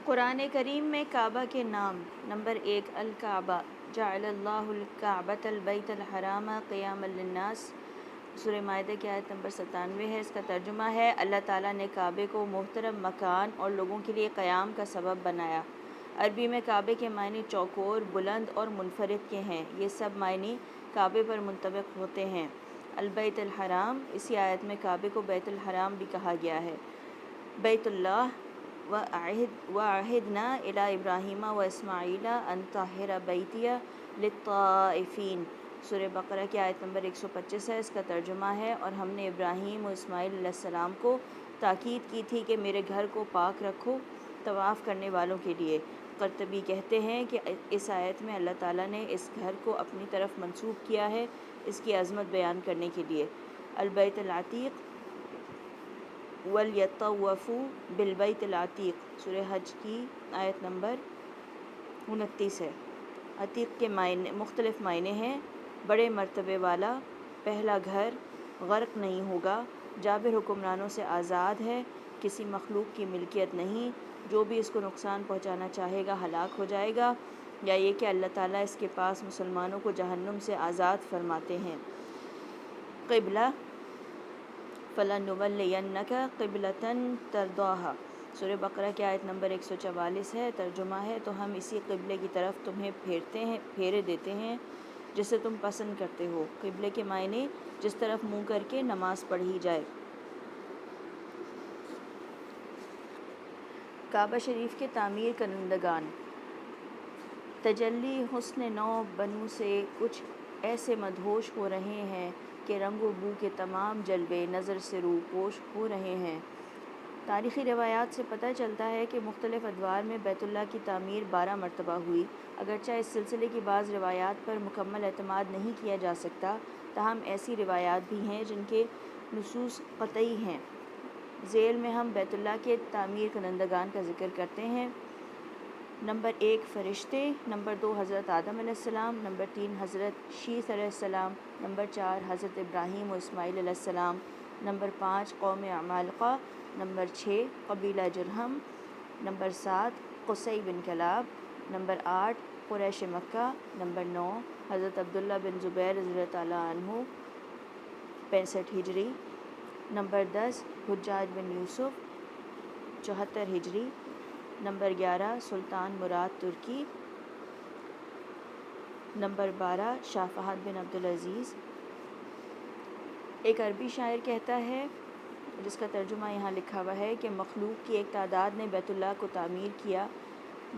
قرآن کریم میں کعبہ کے نام: نمبر 1، الکعبہ، جعل اللہ الکعبۃ البیت الحرام قیاما للناس، سورہ مائدہ کی آیت نمبر 97 ہے۔ اس کا ترجمہ ہے اللہ تعالیٰ نے کعبے کو محترم مکان اور لوگوں کے لیے قیام کا سبب بنایا۔ عربی میں کعبے کے معنی چوکور، بلند اور منفرد کے ہیں۔ یہ سب معنی کعبے پر منطبق ہوتے ہیں۔ البیت الحرام، اسی آیت میں کعبے کو بیت الحرام بھی کہا گیا ہے۔ بیت اللہ وَعَهِدْنَا إِلَىٰ إِبْرَاهِيمَ وَإِسْمَاعِيلَ أَن طَهِّرَ بَيْتِيَ لِلطَّائِفِينَ، سورہ بقرہ کی آیت نمبر 125 ہے۔ اس کا ترجمہ ہے، اور ہم نے ابراہیم و اسماعیل علیہ السلام کو تاکید کی تھی کہ میرے گھر کو پاک رکھو طواف کرنے والوں کے لیے۔ قرطبی کہتے ہیں کہ اس آیت میں اللہ تعالیٰ نے اس گھر کو اپنی طرف منسوب کیا ہے اس کی عظمت بیان کرنے کے لیے۔ البیت العتیق، وَلْيَطَّوَّفُوا بِالْبَيْتِ الْعَتِيقِ، سورہ حج کی آیت نمبر 29 ہے۔ عتیق کے مختلف معنی ہیں: بڑے مرتبے والا، پہلا گھر، غرق نہیں ہوگا، جابر حکمرانوں سے آزاد ہے، کسی مخلوق کی ملکیت نہیں، جو بھی اس کو نقصان پہنچانا چاہے گا ہلاک ہو جائے گا، یا یہ کہ اللہ تعالیٰ اس کے پاس مسلمانوں کو جہنم سے آزاد فرماتے ہیں۔ قبلہ، فَلَنُوَلِّيَنَّكَ قِبْلَةً تَرْضَاهَا، سورہ بقرہ کی آیت نمبر 144 ہے۔ ترجمہ ہے، تو ہم اسی قبلے کی طرف تمہیں پھیرے دیتے ہیں جسے تم پسند کرتے ہو۔ قبلے کے معنی جس طرف منہ کر کے نماز پڑھی جائے۔ کعبہ شریف کے تعمیر کنندگان: تجلی حسن نو بنو سے کچھ ایسے مدہوش ہو رہے ہیں کہ رنگ و بو کے تمام جلوے نظر سے روپوش ہو رہے ہیں۔ تاریخی روایات سے پتہ چلتا ہے کہ مختلف ادوار میں بیت اللہ کی تعمیر 12 مرتبہ ہوئی۔ اگرچہ اس سلسلے کی بعض روایات پر مکمل اعتماد نہیں کیا جا سکتا، تاہم ایسی روایات بھی ہیں جن کے نصوص قطعی ہیں۔ ذیل میں ہم بیت اللہ کے تعمیر کنندگان کا ذکر کرتے ہیں۔ نمبر 1، فرشتے۔ نمبر 2، حضرت آدم علیہ السلام۔ نمبر 3، حضرت شیث علیہ السلام۔ نمبر 4، حضرت ابراہیم و اسماعیل علیہ السلام۔ نمبر 5، قوم عمالقہ۔ نمبر 6، قبیلہ جرہم۔ نمبر 7، قصی بن کلاب۔ نمبر 8، قریش مکہ۔ نمبر 9، حضرت عبداللہ بن زبیر رضی اللہ تعالیٰ عنہ 65 ہجری۔ نمبر 10، حجاج بن یوسف 74 ہجری۔ نمبر 11، سلطان مراد ترکی۔ نمبر 12، شاہ فہد بن عبدالعزیز۔ ایک عربی شاعر کہتا ہے، جس کا ترجمہ یہاں لکھا ہوا ہے، کہ مخلوق کی ایک تعداد نے بیت اللہ کو تعمیر کیا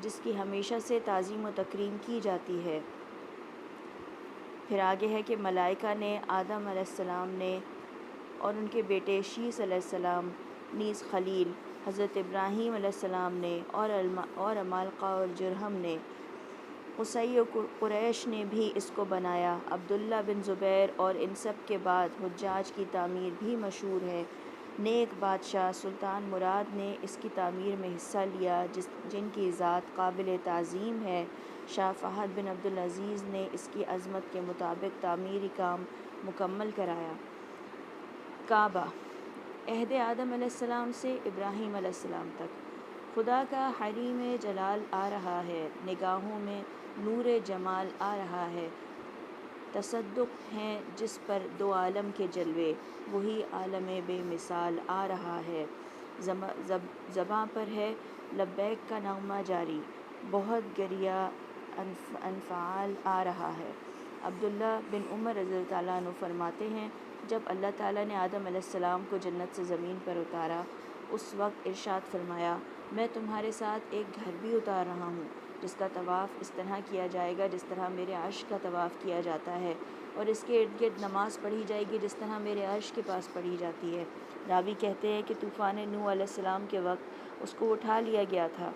جس کی ہمیشہ سے تعظیم و تکریم کی جاتی ہے۔ پھر آگے ہے کہ ملائکہ نے، آدم علیہ السلام نے اور ان کے بیٹے شیث علیہ السلام، نیز خلیل حضرت ابراہیم علیہ السلام نے اور عمالقہ اور جرہم نے، قصی و قریش نے بھی اس کو بنایا۔ عبداللہ بن زبیر اور ان سب کے بعد حجاج کی تعمیر بھی مشہور ہے۔ نیک بادشاہ سلطان مراد نے اس کی تعمیر میں حصہ لیا، جن کی ذات قابل تعظیم ہے۔ شاہ فہد بن عبدالعزیز نے اس کی عظمت کے مطابق تعمیری کام مکمل کرایا۔ کعبہ، عہد آدم علیہ السلام سے ابراہیم علیہ السلام تک، خدا کا حریم جلال آ رہا ہے، نگاہوں میں نور جمال آ رہا ہے۔ تصدق ہیں جس پر دو عالم کے جلوے، وہی عالم بے مثال آ رہا ہے۔ زباں پر ہے لبیک کا نغمہ جاری، بہت گریہ انفعال آ رہا ہے۔ عبداللہ بن عمر رضی اللہ تعالیٰ عنہ فرماتے ہیں، جب اللہ تعالیٰ نے آدم علیہ السلام کو جنت سے زمین پر اتارا، اس وقت ارشاد فرمایا، میں تمہارے ساتھ ایک گھر بھی اتار رہا ہوں جس کا طواف اس طرح کیا جائے گا جس طرح میرے عرش کا طواف کیا جاتا ہے، اور اس کے ارد گرد نماز پڑھی جائے گی جس طرح میرے عرش کے پاس پڑھی جاتی ہے۔ راوی کہتے ہیں کہ طوفان نوح علیہ السلام کے وقت اس کو اٹھا لیا گیا تھا۔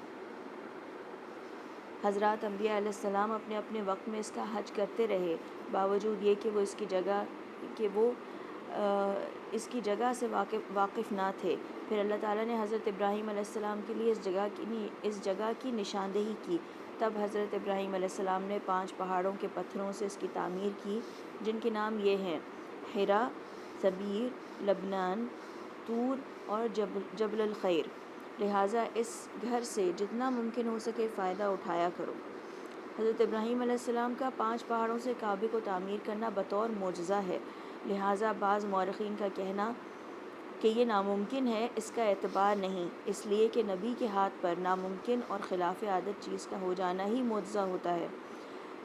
حضرات انبیاء علیہ السلام اپنے اپنے وقت میں اس کا حج کرتے رہے، باوجود یہ کہ وہ اس کی جگہ سے واقف نہ تھے۔ پھر اللہ تعالیٰ نے حضرت ابراہیم علیہ السلام کے لیے اس جگہ کی نشاندہی کی۔ تب حضرت ابراہیم علیہ السلام نے 5 پہاڑوں کے پتھروں سے اس کی تعمیر کی، جن کے نام یہ ہیں: حرا، ثبیر، لبنان، طور اور جبل الخیر۔ لہٰذا اس گھر سے جتنا ممکن ہو سکے فائدہ اٹھایا کرو۔ حضرت ابراہیم علیہ السلام کا 5 پہاڑوں سے کعبے کو تعمیر کرنا بطور معجزہ ہے، لہٰذا بعض مورخین کا کہنا کہ یہ ناممکن ہے اس کا اعتبار نہیں، اس لیے کہ نبی کے ہاتھ پر ناممکن اور خلاف عادت چیز کا ہو جانا ہی معجزہ ہوتا ہے۔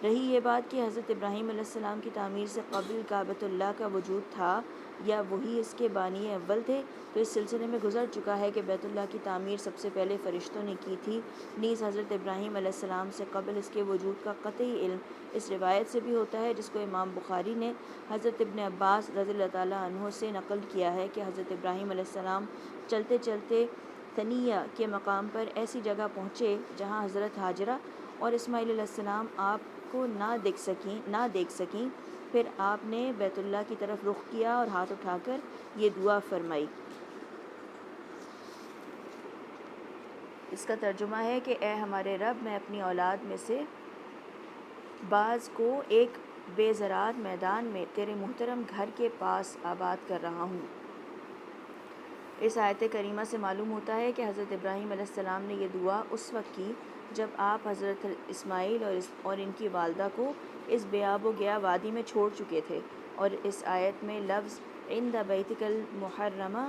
رہی یہ بات کہ حضرت ابراہیم علیہ السلام کی تعمیر سے قبل کعبۃ اللہ کا وجود تھا یا وہی اس کے بانی اول تھے، تو اس سلسلے میں گزر چکا ہے کہ بیت اللہ کی تعمیر سب سے پہلے فرشتوں نے کی تھی، نیز حضرت ابراہیم علیہ السلام سے قبل اس کے وجود کا قطعی علم اس روایت سے بھی ہوتا ہے، جس کو امام بخاری نے حضرت ابن عباس رضی اللہ تعالیٰ عنہ سے نقل کیا ہے کہ حضرت ابراہیم علیہ السلام چلتے چلتے ثنیہ کے مقام پر ایسی جگہ پہنچے جہاں حضرت ہاجرہ اور اسماعیل علیہ السلام آپ کو نہ دیکھ سکیں، پھر آپ نے بیت اللہ کی طرف رخ کیا اور ہاتھ اٹھا کر یہ دعا فرمائی۔ اس کا ترجمہ ہے کہ اے ہمارے رب، میں اپنی اولاد میں سے بعض کو ایک بے زراعت میدان میں تیرے محترم گھر کے پاس آباد کر رہا ہوں۔ اس آیت کریمہ سے معلوم ہوتا ہے کہ حضرت ابراہیم علیہ السلام نے یہ دعا اس وقت کی جب آپ حضرت اسماعیل اور ان کی والدہ کو اس بے آب و گیا وادی میں چھوڑ چکے تھے، اور اس آیت میں لفظ عند بیتک المحرمہ،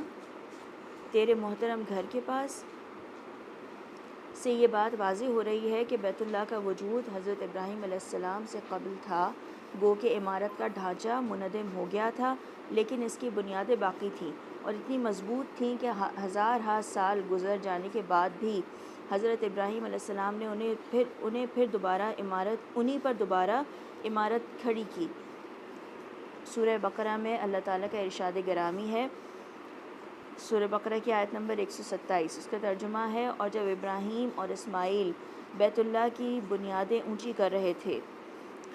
تیرے محترم گھر کے پاس، سے یہ بات واضح ہو رہی ہے کہ بیت اللہ کا وجود حضرت ابراہیم علیہ السلام سے قبل تھا، گو کہ عمارت کا ڈھانچہ منہدم ہو گیا تھا لیکن اس کی بنیادیں باقی تھیں اور اتنی مضبوط تھیں کہ ہزار سال گزر جانے کے بعد بھی حضرت ابراہیم علیہ السلام نے انہیں پر دوبارہ عمارت کھڑی کی۔ سورہ بقرہ میں اللہ تعالیٰ کا ارشاد گرامی ہے، سورہ بقرہ کی آیت نمبر 127، اس کا ترجمہ ہے، اور جب ابراہیم اور اسماعیل بیت اللہ کی بنیادیں اونچی کر رہے تھے،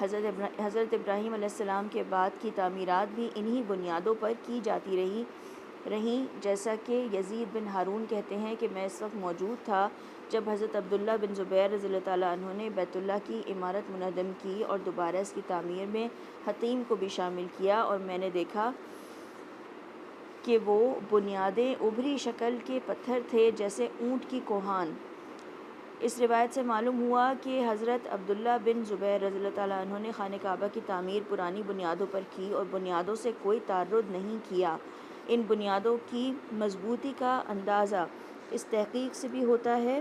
حضرت ابراہیم علیہ السلام کے بعد کی تعمیرات بھی انہی بنیادوں پر کی جاتی رہیں، جیسا کہ یزید بن ہارون کہتے ہیں کہ میں اس وقت موجود تھا جب حضرت عبداللہ بن زبیر رضی اللہ تعالیٰ عنہ نے بیت اللہ کی عمارت منہدم کی اور دوبارہ اس کی تعمیر میں حطیم کو بھی شامل کیا، اور میں نے دیکھا کہ وہ بنیادیں ابھری شکل کے پتھر تھے جیسے اونٹ کی کوہان۔ اس روایت سے معلوم ہوا کہ حضرت عبداللہ بن زبیر رضی اللہ تعالیٰ عنہ نے خانہ کعبہ کی تعمیر پرانی بنیادوں پر کی اور بنیادوں سے کوئی تعرض نہیں کیا۔ ان بنیادوں کی مضبوطی کا اندازہ اس تحقیق سے بھی ہوتا ہے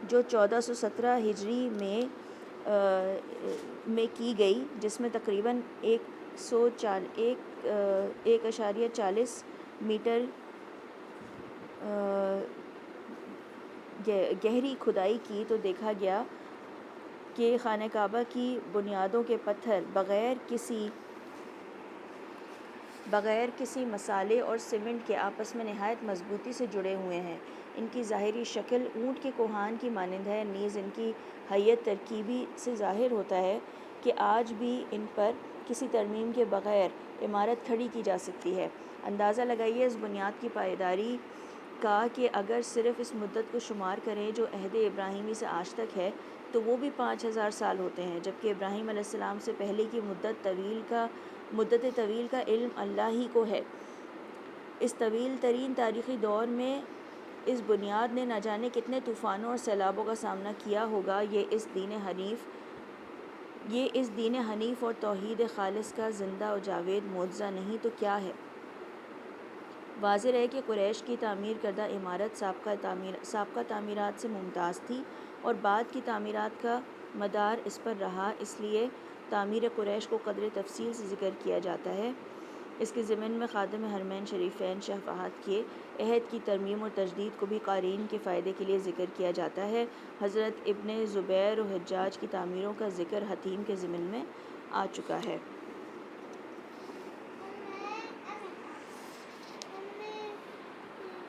جو 1417 ہجری میں کی گئی، جس میں تقریباً 1.40 میٹر گہری کھدائی کی تو دیکھا گیا کہ خانہ کعبہ کی بنیادوں کے پتھر بغیر کسی مسالے اور سیمنٹ کے آپس میں نہایت مضبوطی سے جڑے ہوئے ہیں۔ ان کی ظاہری شکل اونٹ کے کوہان کی مانند ہے، نیز ان کی ہیئت ترکیبی سے ظاہر ہوتا ہے کہ آج بھی ان پر کسی ترمیم کے بغیر عمارت کھڑی کی جا سکتی ہے۔ اندازہ لگائیے اس بنیاد کی پائیداری کا کہ اگر صرف اس مدت کو شمار کریں جو عہد ابراہیمی سے آج تک ہے تو وہ بھی 5000 سال ہوتے ہیں، جبکہ ابراہیم علیہ السلام سے پہلے کی مدت طویل کا علم اللہ ہی کو ہے۔ اس طویل ترین تاریخی دور میں اس بنیاد نے نہ جانے کتنے طوفانوں اور سیلابوں کا سامنا کیا ہوگا۔ یہ اس دین حنیف اور توحید خالص کا زندہ و جاوید معجزہ نہیں تو کیا ہے؟ واضح ہے کہ قریش کی تعمیر کردہ عمارت سابقہ تعمیرات سے ممتاز تھی اور بعد کی تعمیرات کا مدار اس پر رہا، اس لیے تعمیر قریش کو قدر تفصیل سے ذکر کیا جاتا ہے۔ اس کے ضمن میں خادم حرمین شریفین شاہ فہد کے عہد کی ترمیم اور تجدید کو بھی قارئین کے فائدے کے لیے ذکر کیا جاتا ہے۔ حضرت ابن زبیر و حجاج کی تعمیروں کا ذکر حطیم کے ضمن میں آ چکا ہے۔